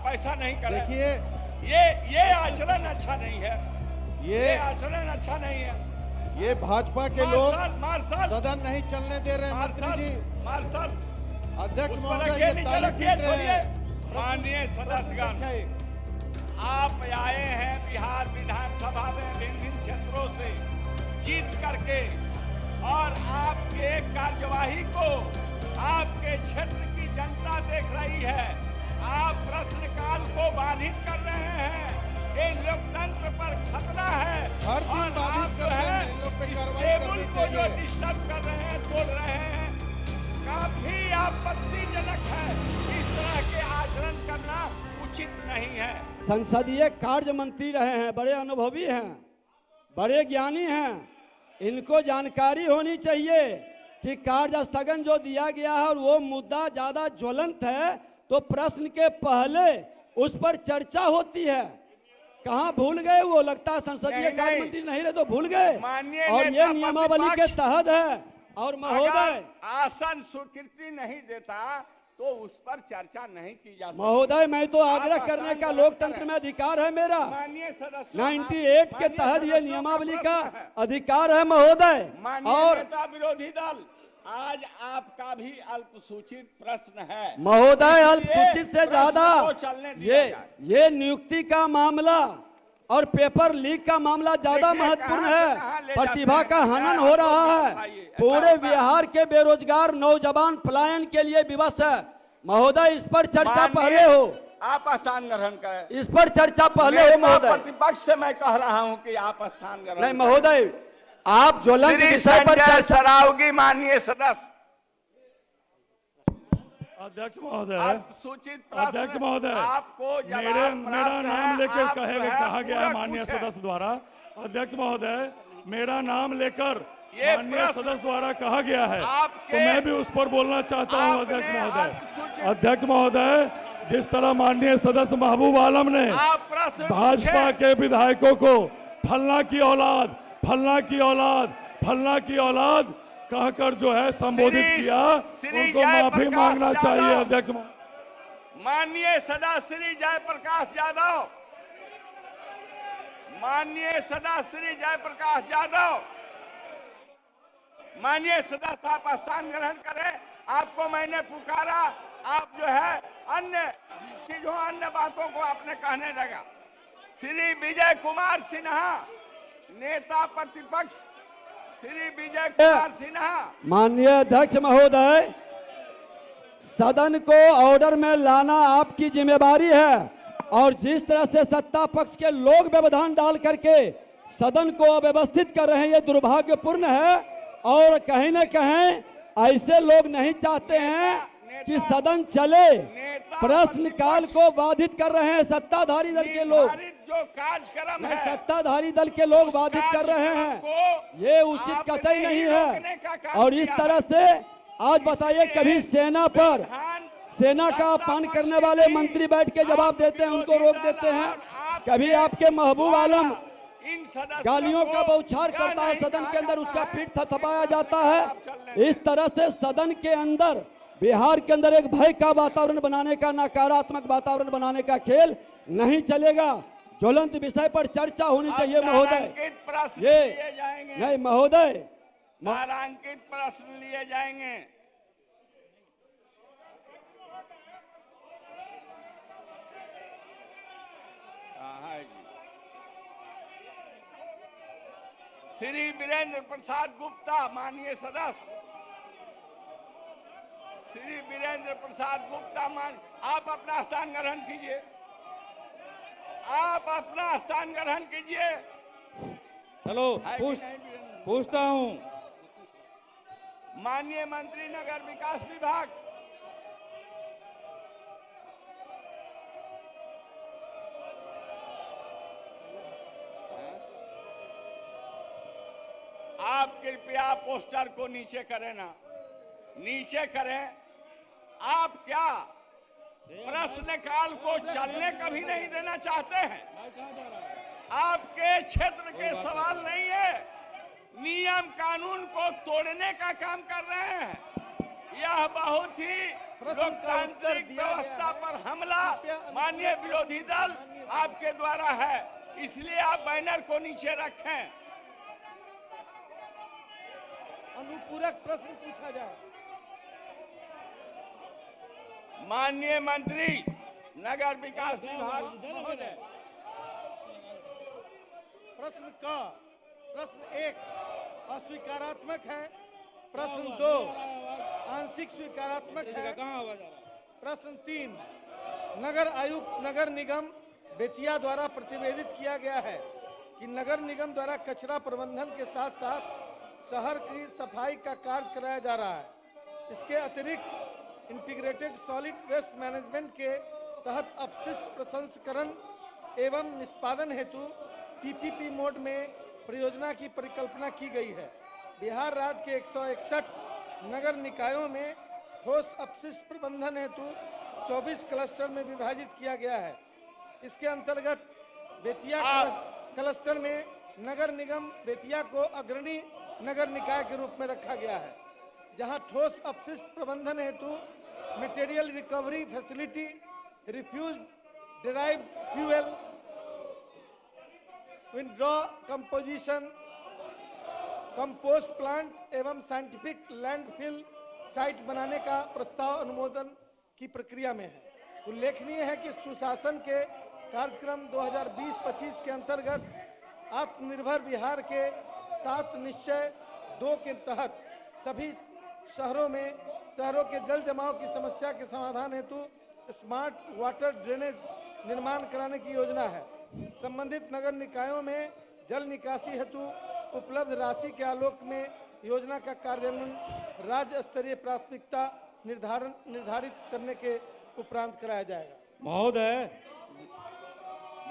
ऐसा नहीं करें। देखिए ये आचरण अच्छा नहीं है, ये आचरण अच्छा नहीं है। ये भाजपा के लोग मार्शल सदन नहीं चलने दे रहे हैं मंत्री जी। मार्शल अध्यक्ष उसको महोदय रखिए, ये नीचे ताली रखिए, पीट रहे हैं। माननीय सदस्यगण, आप आए हैं बिहार विधानसभा में भिन्न भिन्न क्षेत्रों से जीत करके, और आपके कार्यवाही को आपके क्षेत्र की जनता देख रही है। आप प्रश्नकाल को बाधित कर रहे हैं, ये लोकतंत्र पर खतरा है। हर दिन और बाधित आप कर जो रहे है हैं, इन लोग पे इस कार्रवाई टेबल करनी को जो चाहिए। डिस्टर्ब कर रहे हैं, तोड़ रहे हैं, काफी आपत्तिजनक है। इस तरह के आचरण करना उचित नहीं है। संसदीय कार्य मंत्री रहे हैं, बड़े अनुभवी हैं, बड़े ज्ञानी हैं, इनको जानकारी होनी चाहिए कि कार्य स्थगन जो दिया गया है और वो मुद्दा ज्यादा ज्वलंत है तो प्रश्न के पहले उस पर चर्चा होती है। कहाँ भूल गए वो? लगता है संसदीय कार्य मंत्री नहीं रहे तो भूल गए। और ये नियमावली के तहत है। और महोदय, आसन स्वीकृति नहीं देता तो उस पर चर्चा नहीं की जा सकती। महोदय, मैं तो आग्रह करने का लोकतंत्र में अधिकार है मेरा। माननीय सदस्य 98 के तहत ये नियमावली का अधिकार है महोदय। और नेता विरोधी दल, आज आपका भी अल्पसूचित प्रश्न है महोदय, अल्पसूचित से ज्यादा चलने दिया जाए। ये नियुक्ति का मामला और पेपर लीक का मामला ज्यादा महत्वपूर्ण है। प्रतिभा का हनन हो रहा है। पूरे बिहार के बेरोजगार नौजवान पलायन के लिए विवश है। महोदय, इस पर चर्चा पहले हो। आप स्थान ग्रहण करें। इस पर चर्चा पहले हो महोदय। प्रतिपक्ष से मैं कह रहा हूं कि आप स्थान ग्रहण नहीं महोदय, आप ज्वलंत विषय पर चर्चा। सरावगी माननीय सदस्य। अध्यक्ष महोदय, सूचित अध्यक्ष महोदय, आपको मेरा नाम लेकर कहा गया है माननीय सदस्य द्वारा। अध्यक्ष महोदय, मेरा नाम लेकर माननीय सदस्य द्वारा कहा गया है तो मैं भी उस पर बोलना चाहता हूं। अध्यक्ष महोदय, अध्यक्ष महोदय, जिस तरह माननीय सदस्य महबूब आलम ने भाजपा के विधायकों को फलना की औलाद, फलना की औलाद, फलना की औलाद कहकर जो है संबोधित किया, उनको माफी मांगना चाहिए। अध्यक्ष माननीय सदस्य श्री जयप्रकाश यादव, माननीय सदस्य श्री जयप्रकाश यादव, माननीय सदस्य आप स्थान ग्रहण करें। आपको मैंने पुकारा, आप जो है अन्य चीजों, अन्य बातों को आपने कहने लगा। श्री विजय कुमार सिन्हा, नेता प्रतिपक्ष श्री विजय कुमार सिन्हा। माननीय अध्यक्ष महोदय, सदन को ऑर्डर में लाना आपकी जिम्मेवारी है और जिस तरह से सत्ता पक्ष के लोग व्यवधान डाल करके सदन को अव्यवस्थित कर रहे हैं, ये दुर्भाग्यपूर्ण है। और कहीं न कहीं ऐसे लोग नहीं चाहते हैं कि सदन चले। प्रश्नकाल को बाधित कर रहे हैं सत्ताधारी दल के लोग, जो कार्यक्रम है सत्ताधारी दल के लोग बाधित कर रहे हैं। ये उचित कतई नहीं है। और इस तरह से आज बताइए, कभी सेना का अपमान करने वाले मंत्री बैठ के जवाब देते हैं, उनको रोक देते हैं। कभी आपके महबूब आलम गालियों का बौछार करता है सदन के अंदर, उसका पीठ थपथपाया जाता है। इस तरह से सदन के अंदर, बिहार के अंदर एक भय का वातावरण बनाने का, नकारात्मक वातावरण बनाने का खेल नहीं चलेगा। ज्वलंत विषय पर चर्चा होनी चाहिए महोदय। ये नहीं महोदय, तारांकित प्रश्न लिए जाएंगे। श्री वीरेंद्र प्रसाद गुप्ता, माननीय सदस्य श्री वीरेंद्र प्रसाद गुप्ता, आप अपना स्थान ग्रहण कीजिए। आप अपना स्थान ग्रहण कीजिए। हेलो, पूछता हूं, माननीय मंत्री नगर विकास विभाग, आप कृपया पोस्टर को नीचे करें ना, नीचे करें। आप क्या प्रश्नकाल को चलने कभी नहीं देना चाहते हैं? आपके क्षेत्र के सवाल नहीं है, नियम कानून को तोड़ने का काम कर रहे हैं। यह बहुत ही लोकतांत्रिक व्यवस्था पर हमला माननीय विरोधी दल आपके द्वारा है, इसलिए आप बैनर को नीचे रखें। अनुपूरक प्रश्न पूछा जाए। माननीय मंत्री नगर विकास विभाग महोदय, प्रश्न 1 अस्वीकारात्मक है, प्रश्न 2 आंशिक स्वीकारात्मक है, प्रश्न 3 नगर आयुक्त नगर निगम बेतिया द्वारा प्रतिवेदित किया गया है कि नगर निगम द्वारा कचरा प्रबंधन के साथ साथ शहर की सफाई का कार्य कराया जा रहा है। इसके अतिरिक्त इंटीग्रेटेड सॉलिड वेस्ट मैनेजमेंट के तहत अपशिष्ट प्रसंस्करण एवं निष्पादन हेतु पीपीपी मोड में परियोजना की परिकल्पना की गई है। बिहार राज्य के 161 नगर निकायों में ठोस अपशिष्ट प्रबंधन हेतु 24 क्लस्टर में विभाजित किया गया है। इसके अंतर्गत बेतिया क्लस्टर में नगर निगम बेतिया को अग्रणी नगर निकाय के रूप में रखा गया है, जहां ठोस अपशिष्ट प्रबंधन हेतु material recovery facility, refuse derived fuel, windrow composition, compost plant एवं साइंटिफिक लैंडफिल साइट बनाने का प्रस्ताव अनुमोदन की प्रक्रिया में है। उल्लेखनीय है कि सुशासन के कार्यक्रम 2020-25 के अंतर्गत आत्मनिर्भर बिहार के 7 निश्चय 2 के तहत सभी शहरों के जल जमाव की समस्या के समाधान हेतु स्मार्ट वाटर ड्रेनेज निर्माण कराने की योजना है। संबंधित नगर निकायों में जल निकासी हेतु उपलब्ध राशि के आलोक में योजना का कार्यान्वयन राज्य स्तरीय प्राथमिकता निर्धारित करने के उपरांत कराया जाएगा। महोदय,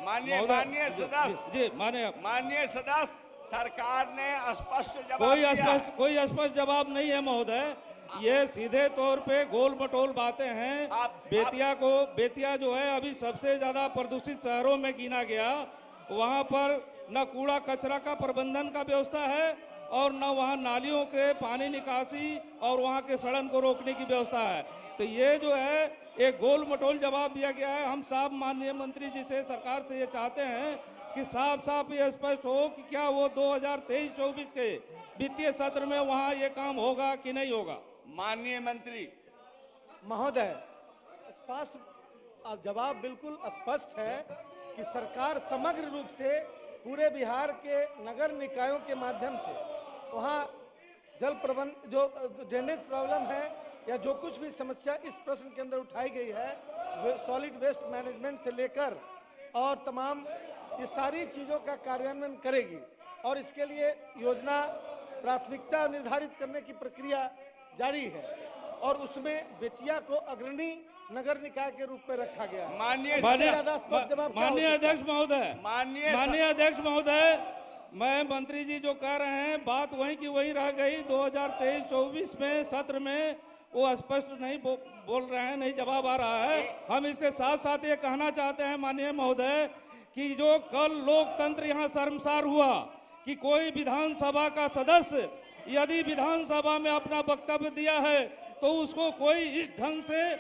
माननीय सदस्य, माननीय सदस्य, सरकार ने स्पष्ट जवाब दिया। कोई स्पष्ट जवाब नहीं है महोदय, ये सीधे तौर पे गोल मटोल बातें हैं। बेतिया जो है अभी सबसे ज्यादा प्रदूषित शहरों में गिना गया, वहाँ पर न कूड़ा कचरा का प्रबंधन का व्यवस्था है और न वहाँ नालियों के पानी निकासी और वहाँ के सड़न को रोकने की व्यवस्था है। तो ये जो है एक गोल मटोल जवाब दिया गया है। हम साफ माननीय मंत्री जी से, सरकार से ये चाहते हैं कि साफ ये स्पष्ट हो कि क्या वो 2023-24 के वित्तीय सत्र में वहाँ ये काम होगा कि नहीं होगा। माननीय मंत्री महोदय, स्पष्ट जवाब बिल्कुल स्पष्ट है कि सरकार समग्र रूप से पूरे बिहार के नगर निकायों के माध्यम से वहाँ जल प्रबंध जो ड्रेनेज प्रॉब्लम है या जो कुछ भी समस्या इस प्रश्न के अंदर उठाई गई है, सॉलिड वेस्ट मैनेजमेंट से लेकर और तमाम ये सारी चीज़ों का कार्यान्वयन करेगी और इसके लिए योजना प्राथमिकता निर्धारित करने की प्रक्रिया जारी है और उसमें बेतिया को अग्रणी नगर निकाय के रूप में रखा गया। माननीय अध्यक्ष महोदय, मैं मंत्री जी जो कह रहे हैं बात वही की वही रह गई। 2023-24 में सत्र में वो स्पष्ट नहीं बोल रहे हैं, नहीं जवाब आ रहा है। हम इसके साथ साथ ये कहना चाहते हैं माननीय महोदय कि जो कल लोकतंत्र यहाँ शर्मसार हुआ कि कोई विधानसभा का सदस्य यदि विधानसभा में अपना वक्तव्य दिया है तो उसको कोई इस ढंग से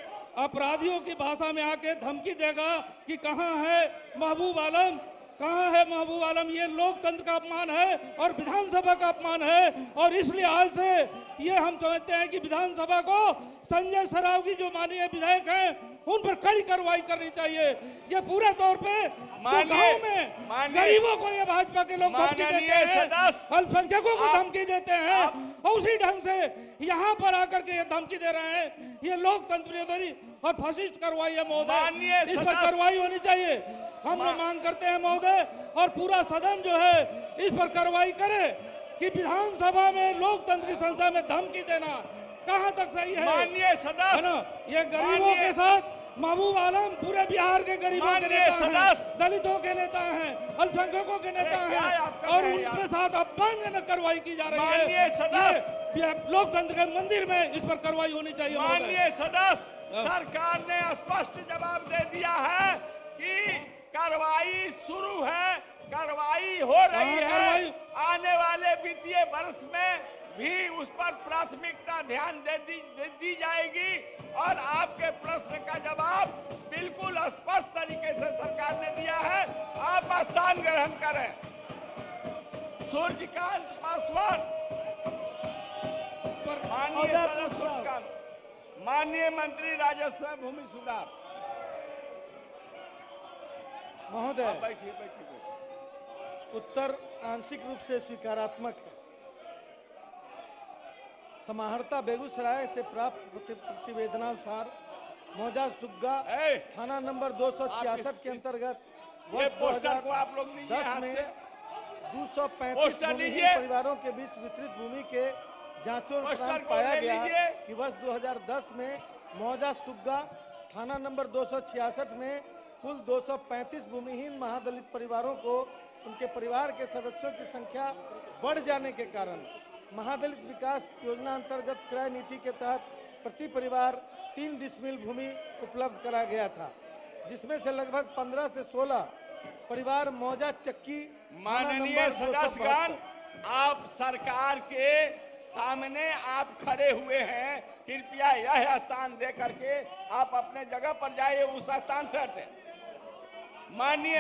अपराधियों की भाषा में आके धमकी देगा कि कहाँ है महबूब आलम, कहाँ है महबूब आलम। ये लोकतंत्र का अपमान है और विधानसभा का अपमान है और इसलिए आज से ये हम समझते हैं कि विधानसभा को संजय सरावगी जो माननीय विधायक हैं उन पर कड़ी कार्रवाई करनी चाहिए। ये पूरे तौर पे गाँव में गरीबों को ये भाजपा के लोग धमकी देते हैं, अल्पसंख्यकों को धमकी देते हैं और उसी ढंग से यहाँ पर आकर के ये धमकी दे रहे हैं। ये लोकतंत्र विरोधी और फैसिस्ट कार्रवाई है महोदय, इस पर कार्रवाई होनी चाहिए। हम मांग करते हैं महोदय और पूरा सदन जो है इस पर कार्रवाई करे कि विधानसभा में लोकतंत्र की संस्था में धमकी देना कहां तक सही है। माननीय सदस्य, ये गरीबों के साथ महबूब आलम पूरे बिहार के गरीबों के नेता हैं, दलितों के नेता हैं, अल्पसंख्यकों के नेता हैं और उनके साथ अपमानजनक कार्रवाई की जा रही है। लोकतंत्र के मंदिर में इस पर कार्रवाई होनी चाहिए। माननीय सदस्य, सरकार ने स्पष्ट जवाब दे दिया है कि कार्रवाई शुरू है, कार्रवाई हो रही है। आने वाले वित्तीय वर्ष में भी उस पर प्राथमिकता ध्यान दे दी जाएगी और आपके प्रश्न का जवाब बिल्कुल स्पष्ट तरीके से सरकार ने दिया है। आप स्थान ग्रहण करें। सूर्यकांत पासवान। माननीय सदस्य सूर्यकांत, माननीय मंत्री राजस्व भूमि सुधार महोदय, बैठिए बैठिए। उत्तर आंशिक रूप से स्वीकारात्मक है। समाहर्ता बेगूसराय से प्राप्त प्रतिवेदनानुसार मौजा सुग्गा थाना नंबर 266 के अंतर्गत ये पोस्टर को आप लोग लीजिए हाथ से। 235 भूमिहीन परिवारों के बीच वितरित भूमि के जांचों में पाया गया कि वर्ष 2010 में मौजा सुग्गा थाना नंबर 266 में कुल 235 भूमिहीन महादलित परिवारों को उनके परिवार के सदस्यों की संख्या बढ़ जाने के कारण महादलित विकास योजना अंतर्गत क्रय नीति के तहत प्रति परिवार 3 डिसमिल भूमि उपलब्ध कराया गया था, जिसमें से लगभग 15 से 16 परिवार मौजा चक्की। माननीय सदस्यगण, आप सरकार के सामने आप खड़े हुए हैं, कृपया यह स्थान दे करके आप अपने जगह पर जाइए, उस स्थान से हटे। माननीय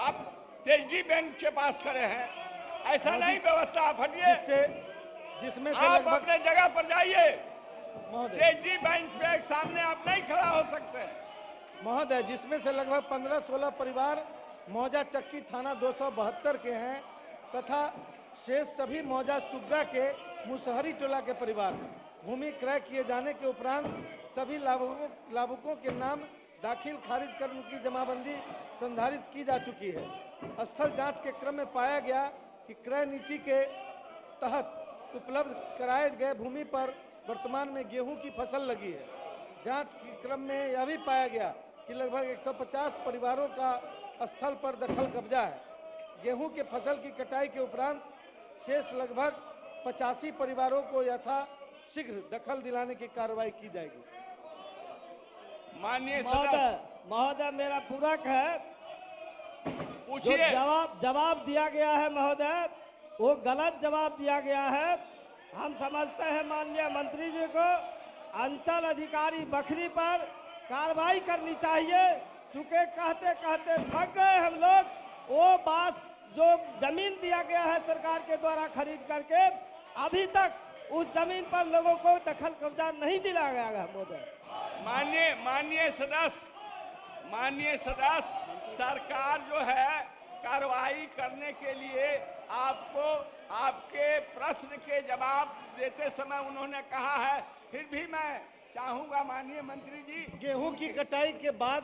आप तेजी बैंक के पास खड़े हैं, ऐसा नहीं व्यवस्था। आप हटिए, जिसमें आप अपने जगह पर जाइए। तेजी बैंक पे सामने आप नहीं खड़ा हो सकते महोदय, जिसमें से लगभग 15-16 परिवार मौजा चक्की थाना 272 के हैं तथा शेष सभी मौजा सुग्गा के मुसहरी टोला के परिवार हैं। भूमि क्रय किए जाने के उपरांत सभी लाभुकों के नाम दाखिल खारिज कर उनकी जमाबंदी संधारित की जा चुकी है। स्थल जांच के क्रम में पाया गया कि क्रय नीति के तहत उपलब्ध कराए गए भूमि पर वर्तमान में गेहूं की फसल लगी है। जांच के क्रम में यह भी पाया गया कि लगभग 150 परिवारों का स्थल पर दखल कब्जा है। गेहूं के फसल की कटाई के उपरांत शेष लगभग 85 परिवारों को यथाशीघ्र दखल दिलाने की कार्रवाई की जाएगी। माननीय महोदय, मेरा पूरक है। पूछिए। जवाब दिया गया है महोदय, वो गलत जवाब दिया गया है। हम समझते हैं माननीय मंत्री जी को अंचल अधिकारी बखरी पर कार्रवाई करनी चाहिए, चूंकि कहते कहते थक गए हम लोग। वो बात जो जमीन दिया गया है सरकार के द्वारा खरीद करके, अभी तक उस जमीन पर लोगों को दखल कब्जा नहीं दिलाया गया है महोदय। माननीय सदस्य, सरकार जो है कार्रवाई करने के लिए आपको आपके प्रश्न के जवाब देते समय उन्होंने कहा है, फिर भी मैं चाहूंगा माननीय मंत्री जी, गेहूं की कटाई के बाद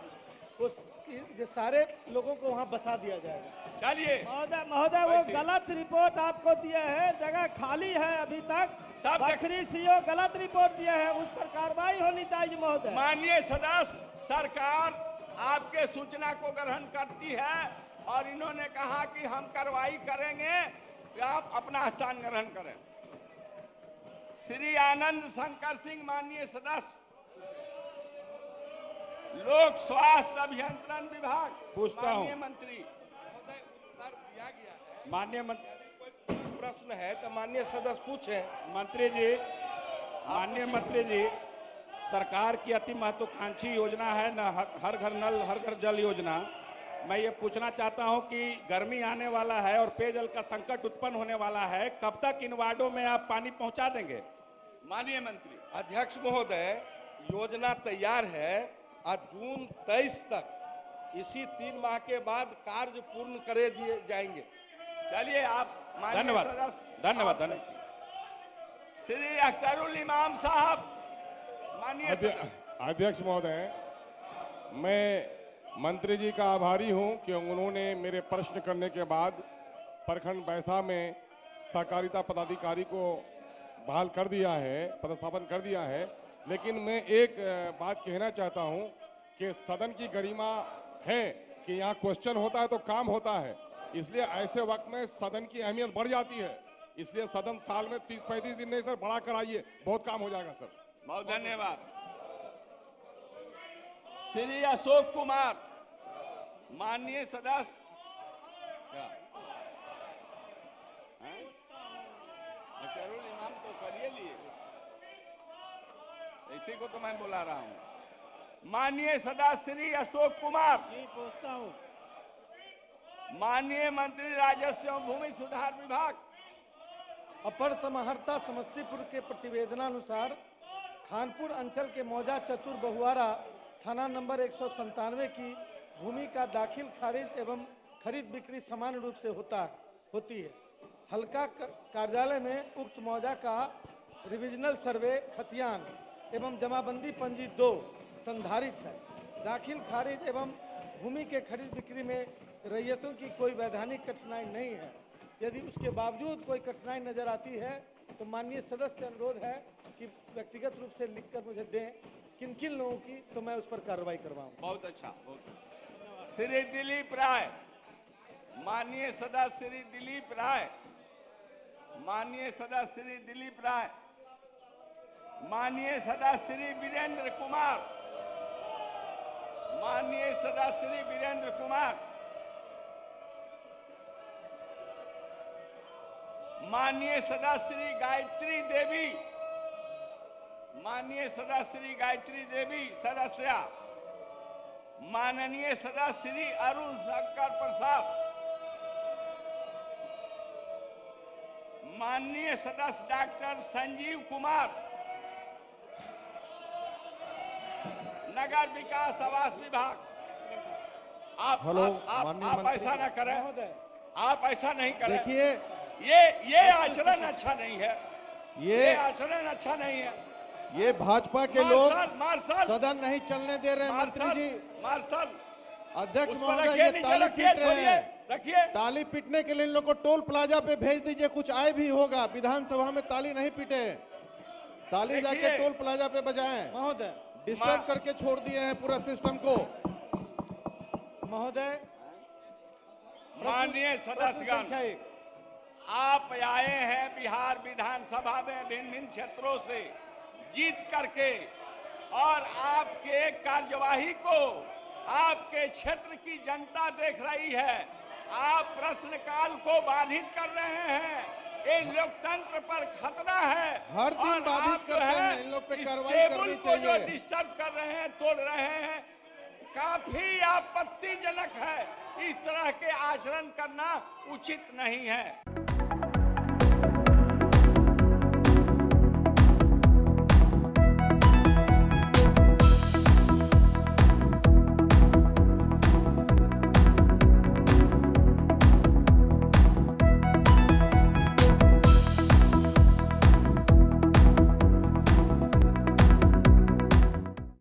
उस ये सारे लोगों को वहां बसा दिया जाएगा। चलिए महोदय, वो गलत रिपोर्ट आपको दिए है, जगह खाली है अभी तक। सब बखरी सीओ गलत रिपोर्ट दिए है, उस पर कार्रवाई होनी चाहिए महोदय। माननीय सदस्य, सरकार आपके सूचना को ग्रहण करती है और इन्होंने कहा कि हम कार्रवाई करेंगे, आप अपना स्थान ग्रहण करें। श्री आनंद शंकर सिंह, माननीय सदस्य, लोक स्वास्थ्य अभियंत्रण विभाग। पूछता हूं, मंत्री। माननीय मंत्री, प्रश्न है तो माननीय सदस्य पूछे। मंत्री जी, सरकार की अति महत्वाकांक्षी योजना है न हर घर नल हर घर जल योजना। मैं ये पूछना चाहता हूं कि गर्मी आने वाला है और पेयजल का संकट उत्पन्न होने वाला है, कब तक इन वार्डों में आप पानी पहुंचा देंगे? माननीय मंत्री। अध्यक्ष महोदय, योजना तैयार है और जून 23 तक इसी 3 माह के बाद कार्य पूर्ण करे दिए जाएंगे। चलिए आप। धन्यवाद। श्री अख्तरुल इमाम साहब, माननीय अध्यक्ष महोदय, मैं मंत्री जी का आभारी हूं कि उन्होंने मेरे प्रश्न करने के बाद प्रखंड बैसा में सहकारिता पदाधिकारी को बहाल कर दिया है, पदस्थापन कर दिया है। लेकिन मैं एक बात कहना चाहता हूं कि सदन की गरिमा है कि यहाँ क्वेश्चन होता है तो काम होता है, इसलिए ऐसे वक्त में सदन की अहमियत बढ़ जाती है। इसलिए सदन साल में 30-35 दिन नहीं सर, बढ़ा कराइए, बहुत काम हो जाएगा सर। बहुत धन्यवाद। श्री अशोक कुमार, माननीय सदस्य। जरूर इमाम तो करिए लिए, इसी को तो मैं बुला रहा हूं। माननीय सदाश्री अशोक कुमार जी, पूछता हूं। माननीय मंत्री राजस्व एवं भूमि सुधार विभाग। अपर समाहर्ता समस्तीपुर के प्रतिवेदनानुसार खानपुर अंचल के मौजा चतुर बहुआरा थाना नंबर 197 की भूमि का दाखिल खारिज एवं खरीद बिक्री समान रूप से होती है। हल्का कार्यालय में उक्त मौजा का रिविजनल सर्वे खतियान एवं जमाबंदी पंजी 2 संधारित है। दाखिल खारिज एवं भूमि के खरीद बिक्री में रैयतों की कोई वैधानिक कठिनाई नहीं है। यदि उसके बावजूद कोई कठिनाई नजर आती है तो माननीय सदस्य अनुरोध है कि व्यक्तिगत रूप से लिखकर मुझे दें किन किन लोगों की, तो मैं उस पर कार्रवाई करवाऊं। बहुत अच्छा, बहुत अच्छा। श्री दिलीप राय, माननीय सदस्य श्री दिलीप राय, माननीय सदस्य श्री दिलीप राय, माननीय सदस्य श्री वीरेंद्र कुमार, माननीय सदस्य श्री वीरेंद्र कुमार, माननीय सदस्य श्री गायत्री देवी, माननीय सदस्य श्री गायत्री देवी सदस्या, माननीय सदस्य श्री अरुण शंकर प्रसाद, माननीय सदस्य डॉक्टर संजीव कुमार, नगर विकास आवास विभाग। आप ऐसा ना करें, आप ऐसा नहीं करें। देखिए, ये आचरण अच्छा नहीं है, ये आचरण अच्छा नहीं है। ये भाजपा के लोग मार्शल सदन नहीं चलने दे रहे हैं। मंत्री जी, मार्शल अध्यक्ष उसको महोदय, रखिए, ये नीचे ताली रखिए, पीट रहे छोड़िए, हैं। रखिए। ताली पीटने के लिए इन लोग को टोल प्लाजा पे भेज दीजिए, कुछ आय भी होगा। विधानसभा में ताली नहीं पीटे, ताली जाके टोल प्लाजा पे बजाएं। महोदय, डिस्टर्ब करके छोड़ दिए हैं पूरा सिस्टम को। महोदय, माननीय सदस्यगण, आप आए हैं बिहार विधानसभा में भिन्न भिन्न क्षेत्रों से जीत करके, और आपके कार्यवाही को आपके क्षेत्र की जनता देख रही है। आप प्रश्नकाल को बाधित कर रहे हैं, ये लोकतंत्र पर खतरा है। हर दिन और बाधित आप करते हैं, इन लोग पे कार्रवाई करनी को जो चाहिए। डिस्टर्ब कर रहे हैं, तोड़ रहे हैं, काफी आपत्तिजनक है। इस तरह के आचरण करना उचित नहीं है।